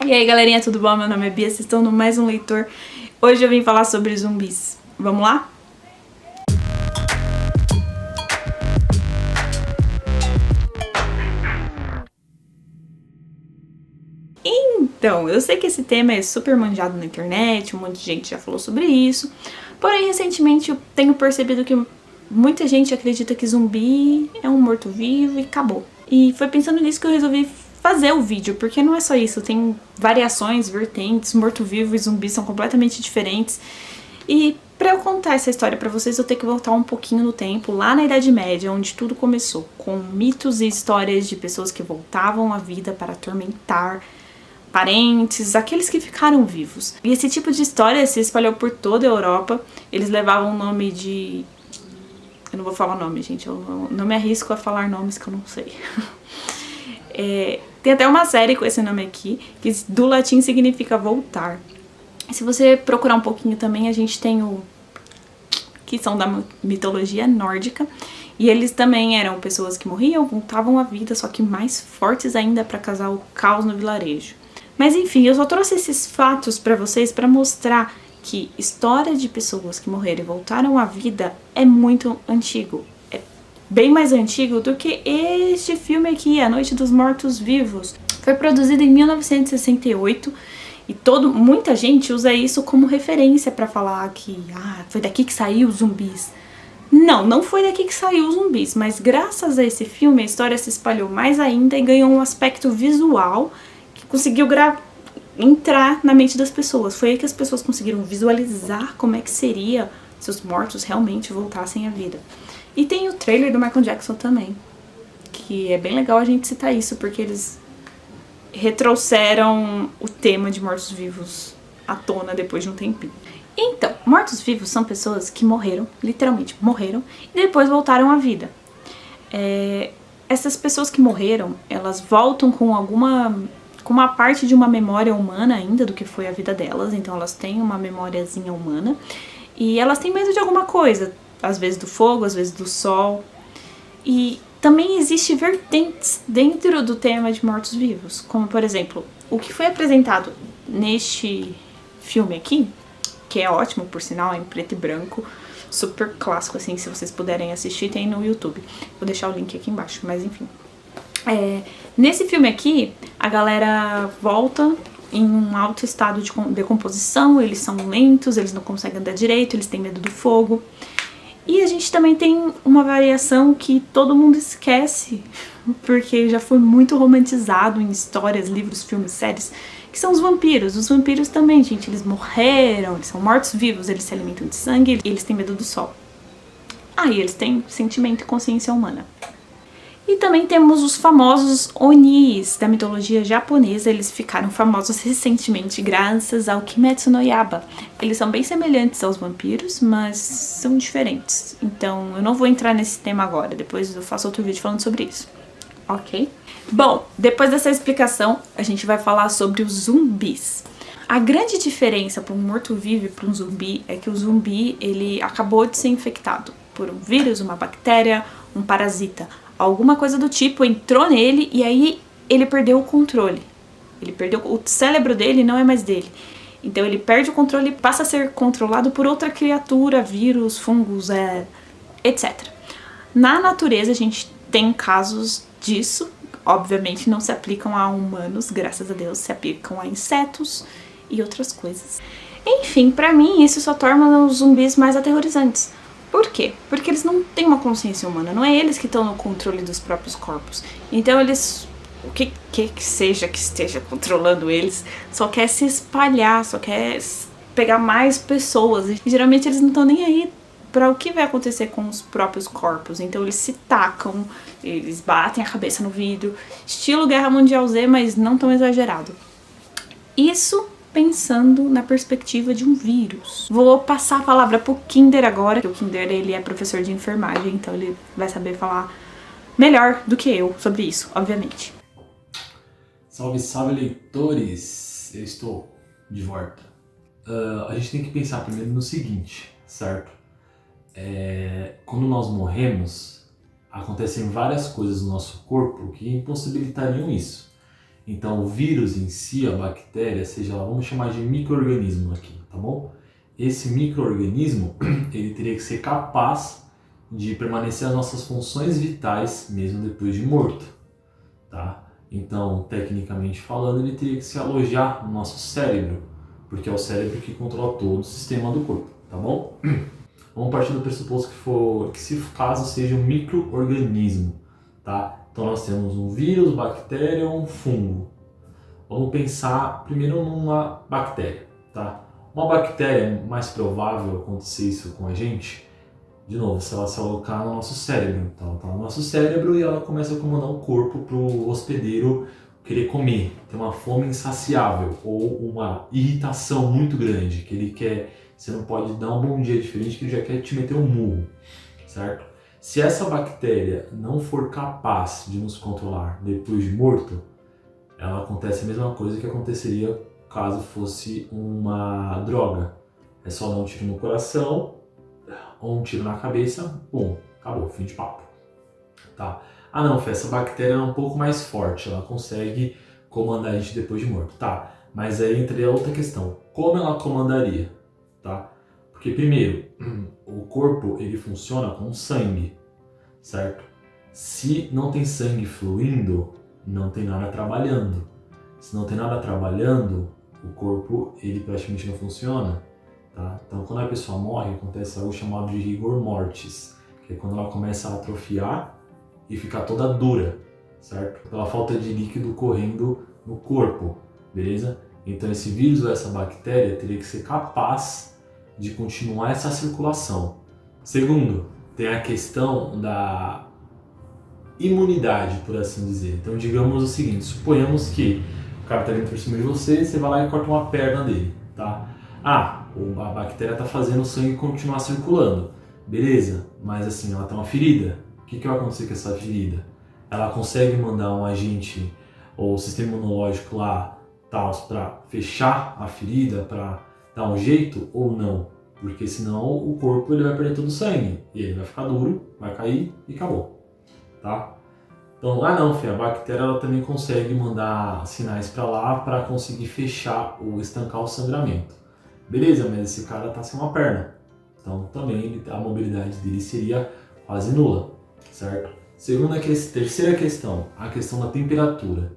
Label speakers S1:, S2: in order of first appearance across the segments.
S1: E aí galerinha, tudo bom? Meu nome é Bia, vocês estão no Mais Um Leitor. Hoje eu vim falar sobre zumbis. Vamos lá? Então, eu sei que esse tema é super manjado na internet, um monte de gente já falou sobre isso. Porém, recentemente eu tenho percebido que muita gente acredita que zumbi é um morto-vivo e acabou. E foi pensando nisso que eu resolvi fazer o vídeo, porque não é só isso, tem variações, vertentes, morto-vivo e zumbi são completamente diferentes. E pra eu contar essa história pra vocês, eu tenho que voltar um pouquinho no tempo, lá na Idade Média, onde tudo começou, com mitos e histórias de pessoas que voltavam à vida para atormentar parentes, aqueles que ficaram vivos. E esse tipo de história se espalhou por toda a Europa. Eles levavam o nome de... Eu não vou falar o nome, gente, eu não me arrisco a falar nomes que eu não sei. Tem até uma série com esse nome aqui, que do latim significa voltar. Se você procurar um pouquinho também, a gente tem o... que são da mitologia nórdica. E eles também eram pessoas que morriam, voltavam à vida, só que mais fortes ainda para causar o caos no vilarejo. Mas enfim, eu só trouxe esses fatos para vocês para mostrar que história de pessoas que morreram e voltaram à vida é muito antigo. É bem mais antigo do que este filme aqui, A Noite dos Mortos-Vivos. Foi produzido em 1968 e muita gente usa isso como referência para falar que foi daqui que saiu os zumbis. Não foi daqui que saiu os zumbis, mas graças a esse filme a história se espalhou mais ainda e ganhou um aspecto visual que conseguiu entrar na mente das pessoas. Foi aí que as pessoas conseguiram visualizar como é que seria se os mortos realmente voltassem à vida. E tem o trailer do Michael Jackson também, que é bem legal a gente citar isso, porque eles retrouxeram o tema de mortos-vivos à tona depois de um tempinho. Então, mortos-vivos são pessoas que morreram, literalmente morreram, e depois voltaram à vida. Essas pessoas que morreram, elas voltam com uma parte de uma memória humana ainda do que foi a vida delas, então elas têm uma memóriazinha humana, e elas têm medo de alguma coisa, às vezes do fogo, às vezes do sol, e também existe vertentes dentro do tema de mortos-vivos, como por exemplo, o que foi apresentado neste filme aqui, que é ótimo, por sinal, é em preto e branco, super clássico, assim, se vocês puderem assistir, tem no YouTube. Vou deixar o link aqui embaixo, mas enfim. Nesse filme aqui, a galera volta em um alto estado de decomposição, eles são lentos, eles não conseguem andar direito, eles têm medo do fogo. E a gente também tem uma variação que todo mundo esquece, porque já foi muito romantizado em histórias, livros, filmes, séries, que são os vampiros. Os vampiros também, gente, eles morreram, eles são mortos-vivos, eles se alimentam de sangue e eles têm medo do sol. E eles têm sentimento e consciência humana. E também temos os famosos Onis da mitologia japonesa, eles ficaram famosos recentemente graças ao Kimetsu no Yaiba. Eles são bem semelhantes aos vampiros, mas são diferentes. Então eu não vou entrar nesse tema agora, depois eu faço outro vídeo falando sobre isso. Ok? Bom, depois dessa explicação, a gente vai falar sobre os zumbis. A grande diferença para um morto-vivo e para um zumbi é que o zumbi, ele acabou de ser infectado por um vírus, uma bactéria, um parasita. Alguma coisa do tipo entrou nele e aí ele perdeu o controle. O cérebro dele não é mais dele. Então ele perde o controle e passa a ser controlado por outra criatura, vírus, fungos, etc. Na natureza a gente tem casos disso. Obviamente não se aplicam a humanos, graças a Deus, se aplicam a insetos e outras coisas. Enfim, pra mim isso só torna os zumbis mais aterrorizantes. Por quê? Porque eles não têm uma consciência humana, não é eles que estão no controle dos próprios corpos. Então eles, o que seja que esteja controlando eles, só quer se espalhar, só quer pegar mais pessoas. E geralmente eles não estão nem aí para o que vai acontecer com os próprios corpos. Então eles se tacam, eles batem a cabeça no vidro, estilo Guerra Mundial Z, mas não tão exagerado. Isso pensando na perspectiva de um vírus. Vou passar a palavra pro Kinder agora, que o Kinder ele é professor de enfermagem, então ele vai saber falar melhor do que eu sobre isso, obviamente.
S2: Salve, salve, leitores! Eu estou de volta. A gente tem que pensar primeiro no seguinte, certo? Quando nós morremos, acontecem várias coisas no nosso corpo que impossibilitariam isso. Então o vírus em si, a bactéria, seja lá, vamos chamar de micro-organismo aqui, tá bom? Esse micro-organismo, ele teria que ser capaz de permanecer as nossas funções vitais mesmo depois de morto, tá? Então, tecnicamente falando, ele teria que se alojar no nosso cérebro, porque é o cérebro que controla todo o sistema do corpo, tá bom? Vamos partir do pressuposto que se caso seja um micro-organismo, tá? Então nós temos um vírus, bactéria ou um fungo. Vamos pensar primeiro numa bactéria, tá? Uma bactéria, é mais provável acontecer isso com a gente, de novo, se ela se alocar no nosso cérebro. Então ela está no nosso cérebro e ela começa a comandar o corpo para o hospedeiro querer comer, ter uma fome insaciável ou uma irritação muito grande, que ele quer, você não pode dar um bom dia diferente que ele já quer te meter um murro, certo? Se essa bactéria não for capaz de nos controlar depois de morto, ela acontece a mesma coisa que aconteceria caso fosse uma droga. É só dar um tiro no coração ou um tiro na cabeça, bom, acabou, fim de papo. Tá? Ah não, Fê, essa bactéria é um pouco mais forte, ela consegue comandar a gente depois de morto. Tá, mas aí entra a outra questão, como ela comandaria? Tá? Porque primeiro, o corpo ele funciona com sangue, certo? Se não tem sangue fluindo, não tem nada trabalhando. Se não tem nada trabalhando, o corpo ele praticamente não funciona, tá? Então quando a pessoa morre, acontece algo chamado de rigor mortis, que é quando ela começa a atrofiar e ficar toda dura, certo? Pela falta de líquido correndo no corpo, beleza? Então esse vírus ou essa bactéria teria que ser capaz de continuar essa circulação. Segundo, tem a questão da imunidade, por assim dizer. Então digamos o seguinte, suponhamos que o cara está vindo por cima de você, você vai lá e corta uma perna dele, tá? Ah, a bactéria está fazendo o sangue continuar circulando, beleza, mas assim, ela tem uma ferida. O que vai acontecer com essa ferida? Ela consegue mandar um agente ou sistema imunológico lá, tal, para fechar a ferida, para dar um jeito ou não? Porque senão o corpo ele vai perder todo o sangue e ele vai ficar duro, vai cair e acabou, tá? Então, não, Fê, a bactéria ela também consegue mandar sinais para lá para conseguir fechar ou estancar o sangramento. Beleza, mas esse cara tá sem uma perna, então também a mobilidade dele seria quase nula, certo? Terceira questão, a questão da temperatura.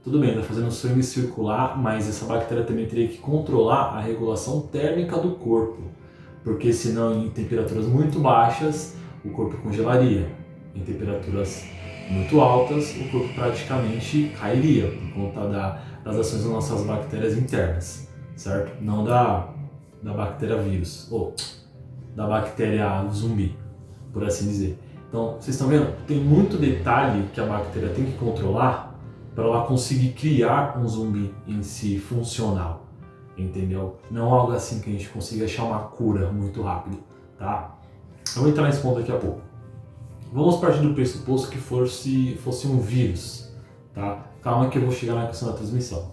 S2: Tudo bem, tá fazendo o sangue circular, mas essa bactéria também teria que controlar a regulação térmica do corpo, porque senão em temperaturas muito baixas o corpo congelaria, em temperaturas muito altas o corpo praticamente cairia por conta das ações das nossas bactérias internas, certo? Não da bactéria vírus, ou da bactéria zumbi, por assim dizer. Então, vocês estão vendo? Tem muito detalhe que a bactéria tem que controlar para ela conseguir criar um zumbi em si funcional, entendeu? Não algo assim que a gente consiga achar uma cura muito rápido, tá? Eu vou entrar nesse ponto daqui a pouco. Vamos partir do pressuposto que fosse um vírus, tá? Calma que eu vou chegar na questão da transmissão.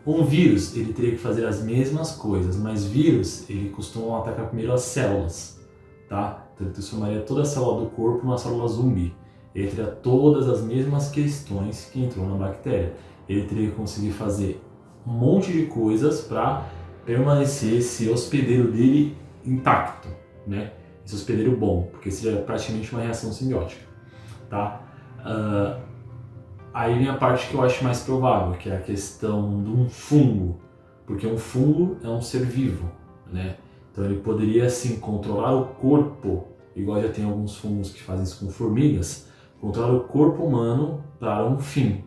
S2: Um vírus, ele teria que fazer as mesmas coisas, mas vírus, ele costuma atacar primeiro as células, tá? Então ele transformaria toda a célula do corpo numa célula zumbi. Ele teria todas as mesmas questões que entrou na bactéria. Ele teria que conseguir fazer um monte de coisas para permanecer esse hospedeiro dele intacto, né? Esse hospedeiro bom, porque seria praticamente uma reação simbiótica, tá? Aí vem a parte que eu acho mais provável, que é a questão de um fungo, porque um fungo é um ser vivo, né? Então ele poderia sim controlar o corpo, igual já tem alguns fungos que fazem isso com formigas, controlar o corpo humano para um fim,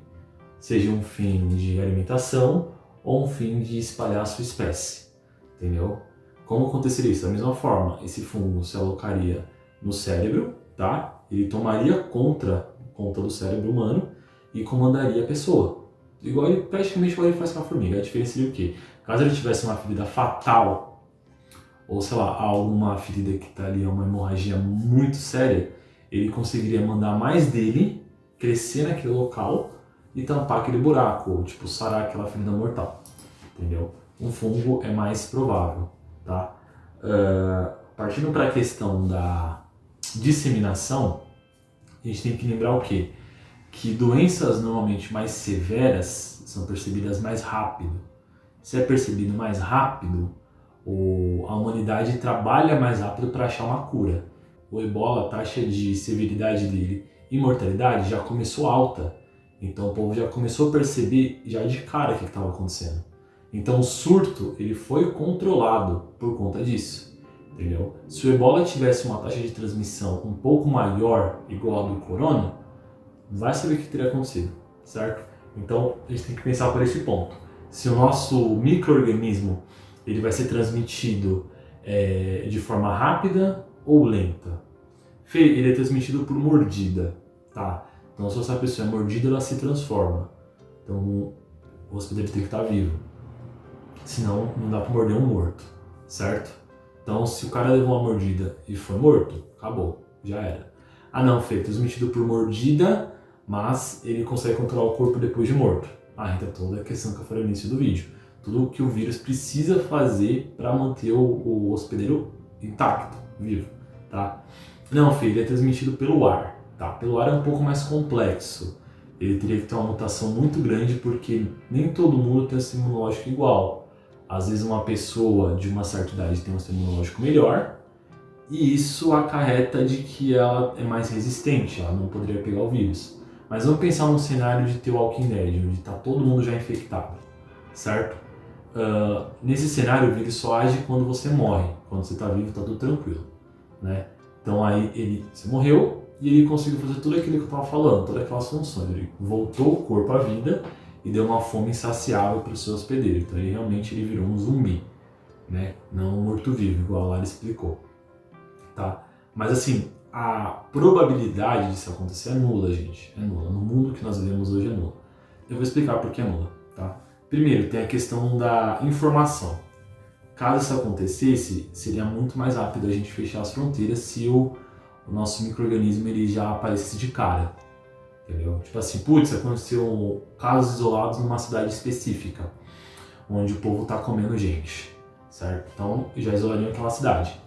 S2: seja um fim de alimentação ou um fim de espalhar a sua espécie, entendeu? Como aconteceria isso? Da mesma forma, esse fungo se alocaria no cérebro, tá? Ele tomaria conta do cérebro humano e comandaria a pessoa. Praticamente igual ele faz com a formiga. A diferença seria o quê? Caso ele tivesse uma ferida fatal, ou sei lá, alguma ferida que está ali, uma hemorragia muito séria, ele conseguiria mandar mais dele crescer naquele local e tampar aquele buraco, ou tipo, sarar aquela ferida mortal, entendeu? Um fungo é mais provável, tá? Partindo para a questão da disseminação, a gente tem que lembrar o quê? que doenças normalmente mais severas são percebidas mais rápido. Se é percebido mais rápido, a humanidade trabalha mais rápido para achar uma cura. O ebola, a taxa de severidade dele e mortalidade já começou alta. Então o povo já começou a perceber já de cara o que estava acontecendo. Então o surto ele foi controlado por conta disso, entendeu? Se o ebola tivesse uma taxa de transmissão um pouco maior, igual a do corona, vai saber o que teria acontecido, certo? Então a gente tem que pensar por esse ponto. Se o nosso micro-organismo ele vai ser transmitido de forma rápida ou lenta? Ele é transmitido por mordida, tá? Então se essa pessoa é mordida, ela se transforma. Então o hospedeiro tem que estar vivo. Senão não dá para morder um morto, certo? Então se o cara levou uma mordida e foi morto, acabou, já era. Ah não, Fê, transmitido por mordida, mas ele consegue controlar o corpo depois de morto. Ah, então toda a questão que eu falei no início do vídeo. Tudo o que o vírus precisa fazer para manter o hospedeiro intacto, vivo, tá? Não, Fê, ele é transmitido pelo ar, tá? Pelo ar é um pouco mais complexo. Ele teria que ter uma mutação muito grande porque nem todo mundo tem um sistema imunológico igual. Às vezes uma pessoa de uma certa idade tem um sistema imunológico melhor e isso acarreta de que ela é mais resistente, ela não poderia pegar o vírus. Mas vamos pensar num cenário de The Walking Dead, onde está todo mundo já infectado, certo? Nesse cenário o vírus só age quando você morre, quando você está vivo está tudo tranquilo, né? Então aí você morreu e ele conseguiu fazer tudo aquilo que eu estava falando, todas aquelas funções, ele voltou o corpo à vida e deu uma fome insaciável para o seu hospedeiro. Então ele virou um zumbi, né? Não um morto-vivo, igual a Lara explicou. Tá? Mas assim, a probabilidade disso acontecer é nula, gente. É nula. No mundo que nós vivemos hoje é nula. Eu vou explicar por que é nula. Tá? Primeiro, tem a questão da informação. Caso isso acontecesse, seria muito mais rápido a gente fechar as fronteiras se o nosso micro-organismo ele já aparecesse de cara. Entendeu? Tipo assim, putz, aconteceu casos isolados numa cidade específica, onde o povo tá comendo gente, certo? Então, já isolariam aquela cidade,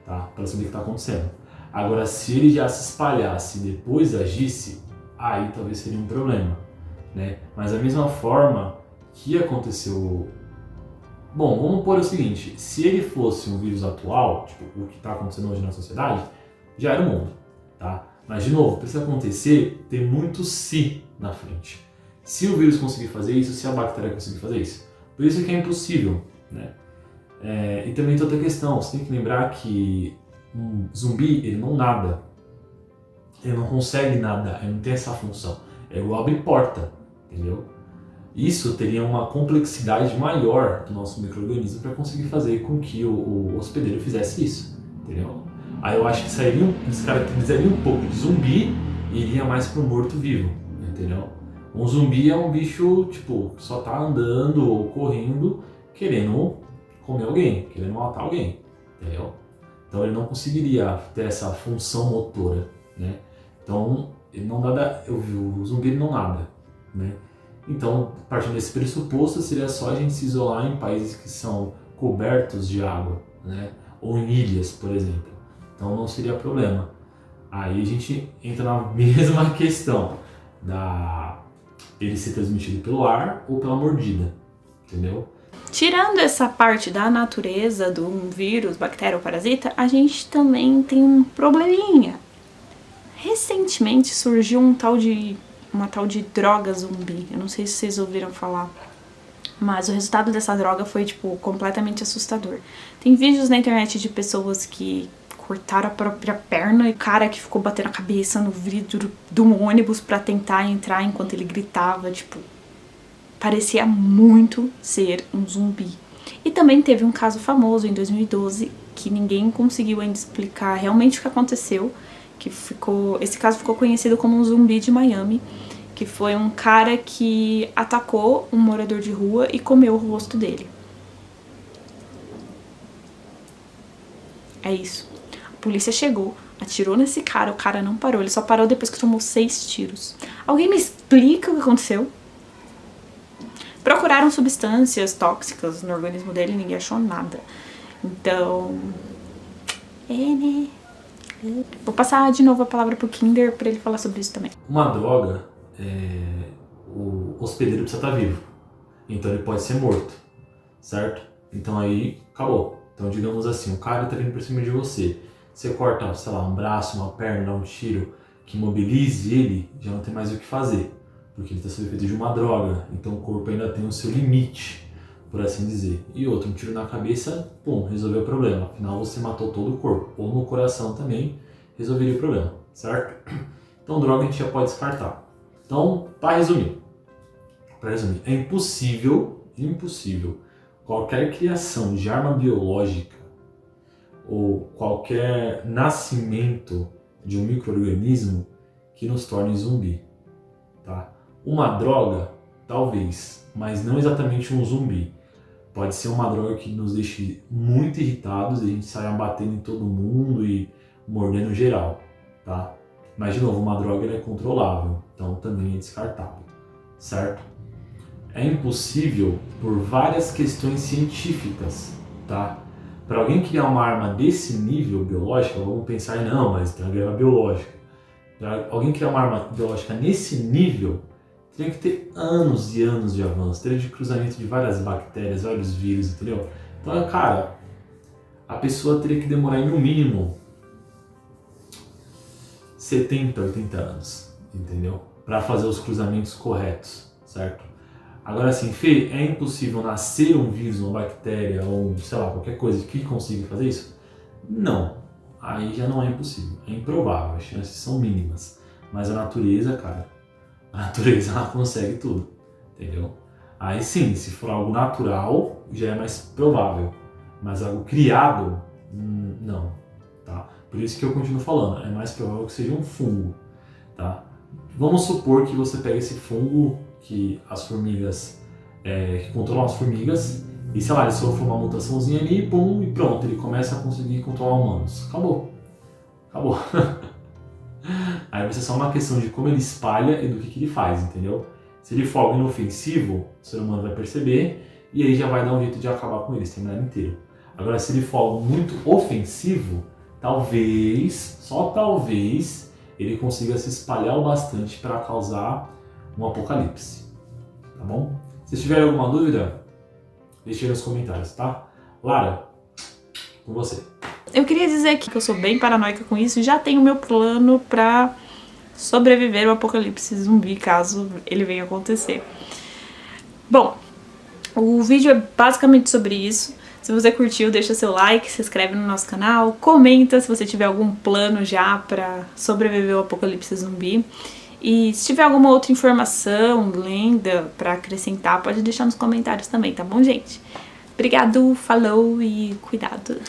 S2: tá? Para saber o que tá acontecendo. Agora, se ele já se espalhasse e depois agisse, aí talvez seria um problema, né? Mas da mesma forma que aconteceu... Bom, vamos pôr o seguinte, se ele fosse um vírus atual, tipo o que tá acontecendo hoje na sociedade, já era o mundo, tá? Mas, de novo, para isso acontecer, tem muito se na frente. Se o vírus conseguir fazer isso, se a bactéria conseguir fazer isso. Por isso que é impossível, né? E também tem outra questão, você tem que lembrar que um zumbi, ele não nada. Ele não consegue nadar, ele não tem essa função. É igual abrir porta, entendeu? Isso teria uma complexidade maior do nosso micro-organismo para conseguir fazer com que o hospedeiro fizesse isso, entendeu? Aí eu acho que descaracterizaria um pouco de zumbi e iria mais pro morto-vivo, entendeu? Um zumbi é um bicho, tipo, que só tá andando ou correndo, querendo comer alguém, querendo matar alguém, entendeu? Então ele não conseguiria ter essa função motora, né? Então ele não nada, o zumbi ele não nada, né? Então, partindo desse pressuposto, seria só a gente se isolar em países que são cobertos de água, né? Ou em ilhas, por exemplo. Então não seria problema. Aí a gente entra na mesma questão ele ser transmitido pelo ar ou pela mordida, entendeu?
S1: Tirando essa parte da natureza do vírus, bactéria ou parasita, a gente também tem um probleminha. Recentemente surgiu uma tal de droga zumbi. Eu não sei se vocês ouviram falar. Mas o resultado dessa droga foi, tipo, completamente assustador. Tem vídeos na internet de pessoas que cortaram a própria perna e cara que ficou batendo a cabeça no vidro do ônibus pra tentar entrar enquanto ele gritava, tipo, parecia muito ser um zumbi. E também teve um caso famoso em 2012 que ninguém conseguiu ainda explicar realmente o que aconteceu, esse caso ficou conhecido como um zumbi de Miami, que foi um cara que atacou um morador de rua e comeu o rosto dele. É isso. A polícia chegou, atirou nesse cara, o cara não parou, ele só parou depois que tomou 6 tiros. Alguém me explica o que aconteceu? Procuraram substâncias tóxicas no organismo dele e ninguém achou nada. Então... né? Vou passar de novo a palavra pro Kinder pra ele falar sobre isso também.
S2: Uma droga o hospedeiro precisa estar vivo. Então ele pode ser morto, certo? Então aí acabou. Então digamos assim, o cara tá vindo por cima de você. Você corta, sei lá, um braço, uma perna, dá um tiro que imobilize ele, já não tem mais o que fazer. Porque ele está sob efeito de uma droga. Então o corpo ainda tem o seu limite, por assim dizer. E outro, um tiro na cabeça, pum, resolveu o problema. Afinal você matou todo o corpo. Ou no coração também, resolveria o problema, certo? Então droga a gente já pode descartar. Então, para resumir, é impossível qualquer criação de arma biológica ou qualquer nascimento de um micro-organismo que nos torne zumbi, tá? Uma droga, talvez, mas não exatamente um zumbi. Pode ser uma droga que nos deixe muito irritados e a gente saia batendo em todo mundo e mordendo geral, tá? Mas, de novo, uma droga ela é controlável, então também é descartável, certo? É impossível por várias questões científicas, tá? Para alguém criar uma arma desse nível biológico, vamos pensar, não, mas tem uma guerra biológica. Para alguém criar uma arma biológica nesse nível, teria que ter anos e anos de avanço, teria de cruzamento de várias bactérias, vários vírus, entendeu? Então, cara, a pessoa teria que demorar no mínimo 70, 80 anos, entendeu? Para fazer os cruzamentos corretos, certo? Agora assim, Fê, é impossível nascer um vírus, uma bactéria ou, sei lá, qualquer coisa que consiga fazer isso? Não. Aí já não é impossível. É improvável, as chances são mínimas. Mas a natureza, cara, a natureza ela consegue tudo, entendeu? Aí sim, se for algo natural, já é mais provável. Mas algo criado, não, tá? Por isso que eu continuo falando, é mais provável que seja um fungo, tá? Vamos supor que você pega esse fungo que as formigas, que controlam as formigas, e sei lá, ele sofre uma mutaçãozinha ali, pum, e pronto, ele começa a conseguir controlar humanos. Acabou. Aí vai ser só uma questão de como ele espalha e do que ele faz, entendeu? Se ele for algo inofensivo, o ser humano vai perceber, e aí já vai dar um jeito de acabar com ele, terminar inteiro. Agora, se ele for algo muito ofensivo, talvez, só talvez, ele consiga se espalhar o bastante para causar um apocalipse, tá bom? Se tiver alguma dúvida, deixe aí nos comentários, tá? Lara, com você.
S1: Eu queria dizer aqui que eu sou bem paranoica com isso e já tenho meu plano pra sobreviver ao apocalipse zumbi, caso ele venha acontecer. Bom, o vídeo é basicamente sobre isso. Se você curtiu, deixa seu like, se inscreve no nosso canal, comenta se você tiver algum plano já pra sobreviver ao apocalipse zumbi. E se tiver alguma outra informação, lenda pra acrescentar, pode deixar nos comentários também, tá bom, gente? Obrigado, falou e cuidado!